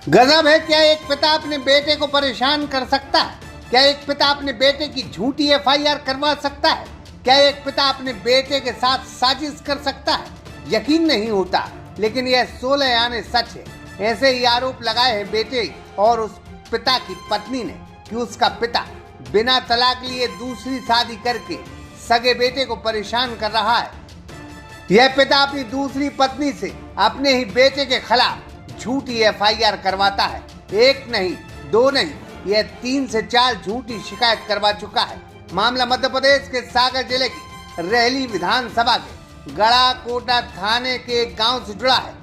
गजब है। क्या एक पिता अपने बेटे को परेशान कर सकता है? क्या एक पिता अपने बेटे की झूठी एफआईआर करवा सकता है? क्या एक पिता अपने बेटे के साथ साजिश कर सकता है? यकीन नहीं होता, लेकिन यह 16 आने सच है। ऐसे ही आरोप लगाए हैं बेटे और उस पिता की पत्नी ने कि उसका पिता बिना तलाक लिए दूसरी शादी करके सगे बेटे को परेशान कर रहा है। यह पिता अपनी दूसरी पत्नी से अपने ही बेटे के खिलाफ झूठी एफआईआर करवाता है। एक नहीं, दो नहीं, यह 3 से 4 झूठी शिकायत करवा चुका है। मामला मध्य प्रदेश के सागर जिले की रेहली विधानसभा के गड़ा कोटा थाने के एक गांव से जुड़ा है।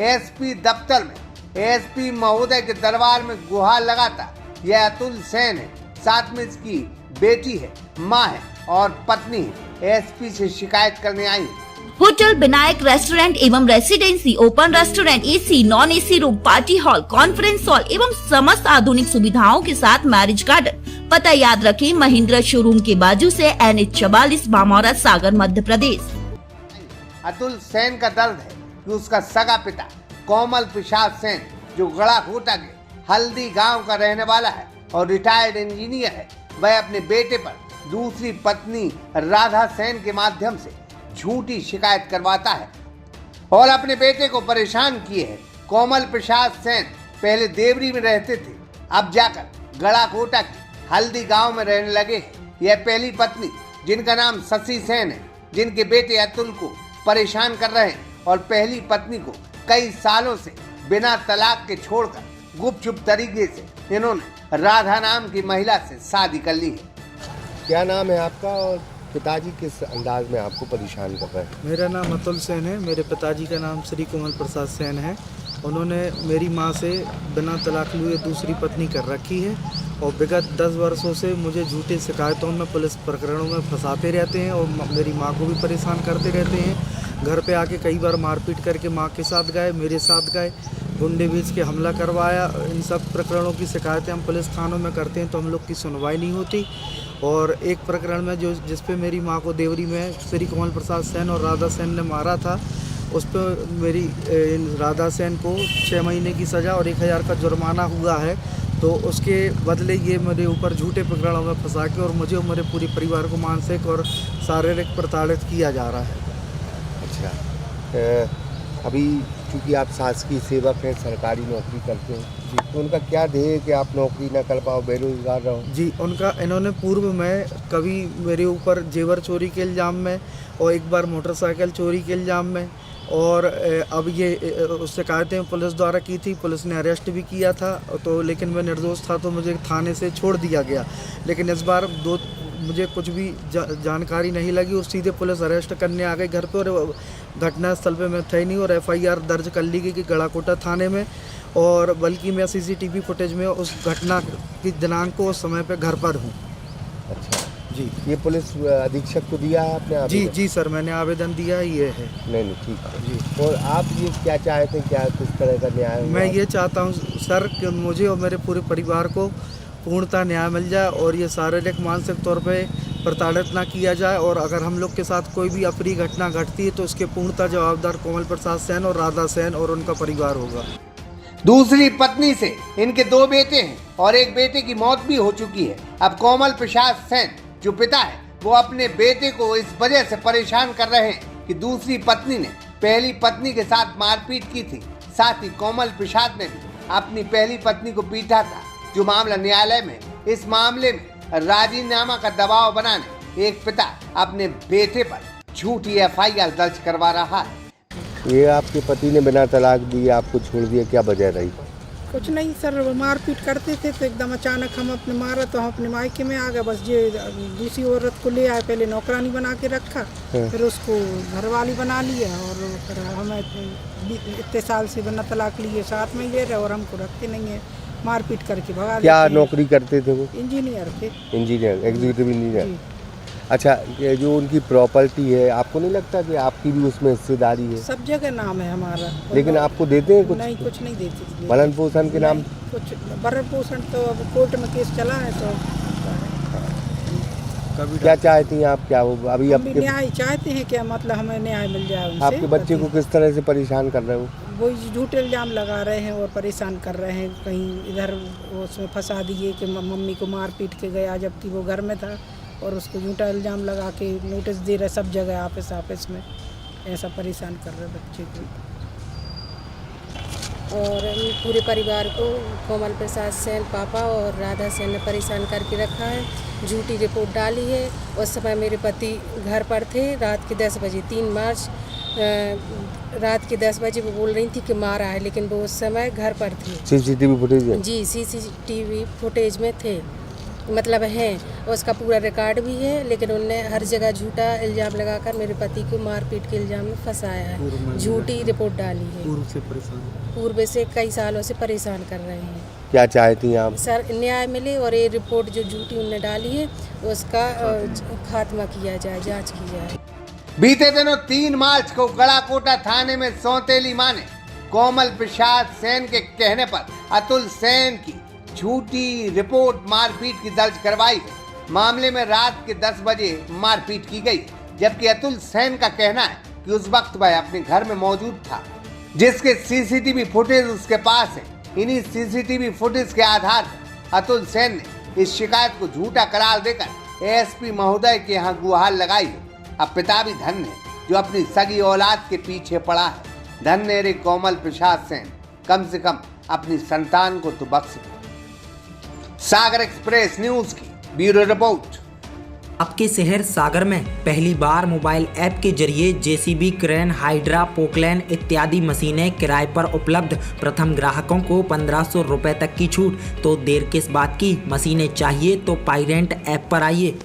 एसपी दफ्तर में एसपी महोदय के दरबार में गुहार लगाता यह अतुल सेन है। साथ में इसकी बेटी है, माँ है और पत्नी है। एसपी से शिकायत करने आई है। होटल विनायक रेस्टोरेंट एवं residency, open restaurant, AC, non AC room, party hall, conference hall एवं समस्त आधुनिक सुविधाओं के साथ मैरिज गार्डन। पता याद रखें, महिंद्रा शोरूम के बाजू से NH 44, बामौरा, सागर, मध्य प्रदेश। अतुल सेन का दर्द है कि उसका सगा पिता कोमल प्रसाद सेन, जो गड़ा कोटा के हल्दी गांव का रहने वाला है और रिटायर्ड इंजीनियर है, वह अपने बेटे पर दूसरी पत्नी राधा सेन के माध्यम से झूठी शिकायत करवाता है और अपने बेटे को परेशान किए है। कोमल प्रसाद सेन पहले देवरी में रहते थे, अब जाकर गड़ा कोटा की हल्दी गांव में रहने लगे हैं। यह पहली पत्नी, जिनका नाम शशि सेन है, जिनके बेटे अतुल को परेशान कर रहे हैं और पहली पत्नी को कई सालों से बिना तलाक के छोड़कर गुपचुप तरीके से इन्होंने राधा नाम की महिला से शादी कर ली है। क्या नाम है आपका और पिताजी किस अंदाज में आपको परेशान कर रहे हैं? मेरा नाम अतुल सेन है। मेरे पिताजी का नाम श्री कोमल प्रसाद सेन है। उन्होंने मेरी मां से बिना तलाक लिए दूसरी पत्नी कर रखी है और विगत 10 वर्षों से मुझे झूठी शिकायतों में, पुलिस प्रकरणों में फंसाते रहते हैं और मेरी मां को भी परेशान करते रहते हैं। घर पे आके कई बार मारपीट करके मां के साथ गए, मेरे साथ गए, गुंडे भेज के हमला करवाया। इन सब प्रकरणों की शिकायतें हम पुलिस थानों में करते हैं तो हम लोग की सुनवाई नहीं होती। और एक प्रकरण में जिस पे मेरी मां को देवरी में श्री कोमल प्रसाद सेन और राधा सेन ने मारा था, उस पर मेरी राधा सेन को 6 महीने की सज़ा और 1000 का जुर्माना हुआ है। तो उसके बदले ये मेरे ऊपर झूठे प्रकरणों में फंसा के और मुझे और मेरे पूरे परिवार को मानसिक और शारीरिक प्रताड़ित किया जा रहा है। अच्छा, अभी चूँकि आप शासकीय सेवक हैं, सरकारी नौकरी करते हैं जी, तो उनका क्या ध्येय है कि आप नौकरी ना कर पाओ, बेरोजगार रहो? जी, इन्होंने पूर्व में कभी मेरे ऊपर जेवर चोरी के इल्ज़ाम में और एक बार मोटरसाइकिल चोरी के इल्ज़ाम में और अब ये शिकायतें पुलिस द्वारा की थी। पुलिस ने अरेस्ट भी किया था तो, लेकिन मैं निर्दोष था तो मुझे थाने से छोड़ दिया गया। लेकिन इस बार मुझे कुछ भी जानकारी नहीं लगी और सीधे पुलिस अरेस्ट करने आ गई घर पे और घटना स्थल पे मैं थे नहीं और FIR दर्ज कर ली गई कि गड़ाकोटा थाने में। और बल्कि मैं CCTV फुटेज में उस घटना की दिनांक को उस समय पे घर पर हूँ। अच्छा जी, ये पुलिस अधीक्षक को दिया है आपने? जी सर, मैंने आवेदन दिया है, ये है। नहीं ठीक है जी। और आप ये क्या चाहते हैं, क्या किस तरह का न्याय? मैं ये चाहता हूँ सर कि मुझे और मेरे पूरे परिवार को पूर्णतः न्याय मिल जाए और ये शारीरिक मानसिक तौर पे प्रताड़ित ना किया जाए। और अगर हम लोग के साथ कोई भी अप्रिय घटना घटती है तो इसके पूर्णतः जवाबदार कोमल प्रसाद सेन और राधा सेन और उनका परिवार होगा। दूसरी पत्नी से इनके 2 बेटे हैं और एक बेटे की मौत भी हो चुकी है। अब कोमल प्रसाद सेन जो पिता है, वो अपने बेटे को इस वजह से परेशान कर रहे हैं कि दूसरी पत्नी ने पहली पत्नी के साथ मारपीट की थी। साथ ही कोमल प्रसाद ने भी अपनी पहली पत्नी को पीटा था, जो मामला न्यायालय में। इस मामले में राजीनामा का दबाव बनाने एक पिता अपने बेटे पर झूठी FIR दर्ज करवा रहा है। ये आपके पति ने बिना तलाक दिए आपको छोड़ दिया, क्या वजह रही? कुछ नहीं सर, वो मारपीट करते थे तो एकदम अचानक हम अपने मारा तो हम अपने मायके में आ गए। बस ये दूसरी औरत को ले आए, पहले नौकरानी बना के रखा, फिर उसको घरवाली बना लिया और फिर हमें इतने साल से बिना तलाक लिए साथ में ले रहे और हमको रखते नहीं है, मारपीट करके भगा। क्या नौकरी करते थे वो? इंजीनियर थे। Engineer, executive engineer. अच्छा, ये जो उनकी प्रॉपर्टी है, आपको नहीं लगता कि आपकी भी उसमें हिस्सेदारी है? सब जगह नाम है हमारा। लेकिन आपको देते हैं कुछ? नहीं, कुछ नहीं देते। भरण पोषण के नाम? कुछ भरण पोषण तो अब कोर्ट में केस चला है तो क्या चाहती हैं आप? क्या हो अभी हम न्याय चाहते हैं, क्या मतलब हमें न्याय मिल जाए उनसे। आपके बच्चे को किस तरह से परेशान कर रहे हो? वही झूठे इल्ज़ाम लगा रहे हैं और परेशान कर रहे हैं। कहीं इधर वो उसमें फंसा दिए कि मम्मी को मार पीट के गया, जबकि वो घर में था, और उसको झूठा इल्ज़ाम लगा के नोटिस दे रहे सब जगह, ऑफिस में ऐसा परेशान कर रहे बच्चे को। और पूरे परिवार को कोमल प्रसाद सेन पापा और राधा सेन ने परेशान करके रखा है। झूठी रिपोर्ट डाली है। उस समय मेरे पति घर पर थे, रात के 10 बजे 3 मार्च रात के 10 बजे वो बोल रही थी कि मारा है, लेकिन वो उस समय घर पर थे। सीसीटीवी फुटेज है? जी, सीसीटीवी फुटेज में थे, मतलब हैं, उसका पूरा रिकॉर्ड भी है। लेकिन उनने हर जगह झूठा इल्ज़ाम लगाकर मेरे पति को मारपीट के इल्ज़ाम में फंसाया है, झूठी रिपोर्ट डाली है। पूर्व से कई सालों से परेशान कर रहे हैं। क्या चाहती हैं आप? सर, न्याय मिले और ये रिपोर्ट जो झूठी उनने डाली है उसका खात्मा किया जाए, जांच की जाए। बीते दिनों 3 मार्च को गड़ाकोटा थाने में सौतेली मां ने कोमल प्रसाद सेन के कहने पर अतुल सेन की झूठी रिपोर्ट मारपीट की दर्ज करवाई है। मामले में रात के 10 बजे मारपीट की गई, जबकि अतुल सेन का कहना है कि उस वक्त वह अपने घर में मौजूद था, जिसके सीसीटीवी फुटेज उसके पास है। इन्हीं सीसीटीवी फुटेज के आधार पर अतुल सेन ने इस शिकायत को झूठा करार देकर एएसपी महोदय के यहाँ गुहार लगाई है। अब पिता भी धन्य है जो अपनी सगी औलाद के पीछे पड़ा है। धन्य रे कोमल प्रसाद सेन, कम से कम अपनी संतान को तो बख्श दो। सागर एक्सप्रेस न्यूज की ब्यूरो रिपोर्ट। आपके शहर सागर में पहली बार मोबाइल ऐप के जरिए जेसीबी, क्रेन, हाइड्रा, पोकलैन इत्यादि मशीनें किराए पर उपलब्ध। प्रथम ग्राहकों को 1500 रुपए तक की छूट। तो देर किस बात की, मशीनें चाहिए तो पायरेंट ऐप पर आइए।